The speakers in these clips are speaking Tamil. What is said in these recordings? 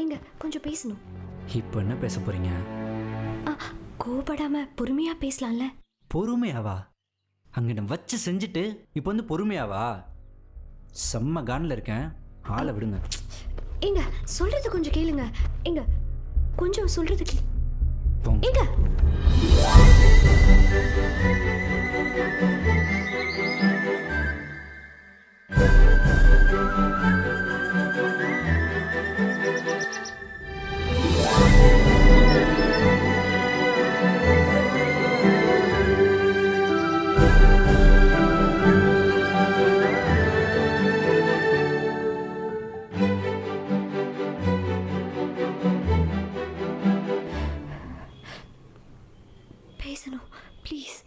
எங்க கொஞ்சம் பேசணும். இப்போ என்ன பேச போறீங்க? கோபப்படாம பொறுமையா பேசலாம்ல. பொறுமையாவா? அங்கிட்ட வச்சு செஞ்சுட்டு இப்போ வந்து பொறுமையாவா? செம்ம கானில் இருக்கேன், ஆளை விடுங்க. எங்க சொல்றது கொஞ்சம் கேளுங்க. எங்க கொஞ்சம் சொல்றது போங்க. எங்க பேசணும் ப்ளீஸ்.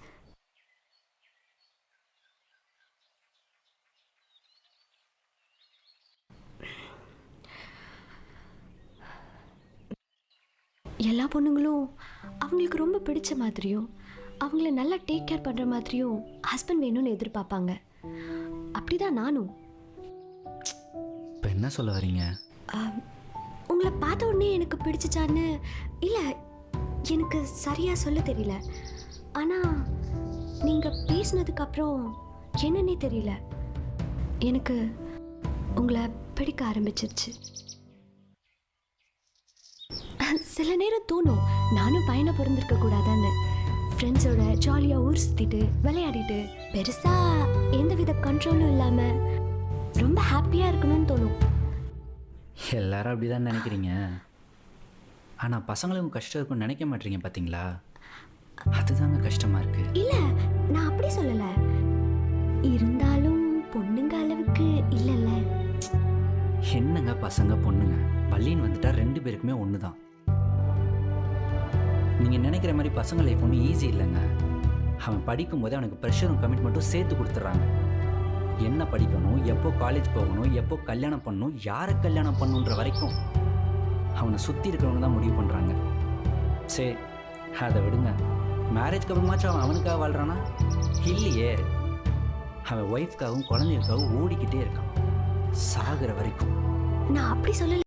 எல்லா பொண்ணுங்களும் அவங்களுக்கு ரொம்ப பிடிச்ச மாதிரியும் அவங்கள நல்லா டேக் கேர் பண்ணுற மாதிரியும் ஹஸ்பண்ட் வேணும்னு எதிர்பார்ப்பாங்க. அப்படிதான் நானும். இப்போ என்ன சொல்ல வரீங்க? உங்களை பார்த்த உடனே எனக்கு பிடிச்சிச்சான்னு இல்லை, எனக்கு சரியாக சொல்ல தெரியல. ஆனால் நீங்கள் பேசினதுக்கப்புறம் என்னன்னே தெரியல, எனக்கு உங்களை பிடிக்க ஆரம்பிச்சிருச்சு. சில நேரம் தோணும் நானும் பையனை பிறந்திருக்க கூடாதான்னு. ஃப்ரெண்ட்ஸோட ஜாலியாக ஊர் சுற்றிட்டு விளையாடிட்டு பெருசாக எந்தவித கண்ட்ரோலும் இல்லாமல் ரொம்ப ஹாப்பியாக இருக்கணும்னு தோணும். எல்லாரும் அப்படி தான் நினைக்கிறீங்க. ஆனால் பசங்களுக்கும் கஷ்டம் இருக்குன்னு நினைக்க மாட்டீங்க பார்த்தீங்களா? அதுதாங்க கஷ்டமாக இருக்கு. இல்லை, நான் அப்படி சொல்லலை. இருந்தாலும் பொண்ணுங்க அளவுக்கு இல்லைல்ல. என்னங்க பசங்க பொண்ணுங்க பள்ளின்னு வந்துட்டா 2 பேருக்குமே ஒன்று தான். நீங்கள் நினைக்கிற மாதிரி பசங்க லைஃப் ஒன்றும் ஈஸி இல்லைங்க. அவன் படிக்கும்போது அவனுக்கு ப்ரெஷரும் கமிட்மெண்ட்டும் சேர்த்து கொடுத்துட்றாங்க. என்ன படிக்கணும், எப்போ காலேஜ் போகணும், எப்போ கல்யாணம் பண்ணணும், யாரை கல்யாணம் பண்ணணுன்ற வரைக்கும் அவனை சுற்றி இருக்கிறவங்க தான் முடிவு பண்ணுறாங்க. சரி, அதை விடுங்க. மேரேஜ்க்கு அப்புறமாச்சும் அவன் அவனுக்காக வாழ்கிறானா? இல்லையே. அவன் ஒய்ஃப்காகவும் குழந்தைகளுக்காகவும் ஓடிக்கிட்டே இருக்கான் சாகிற வரைக்கும். நான் அப்படி சொல்லல.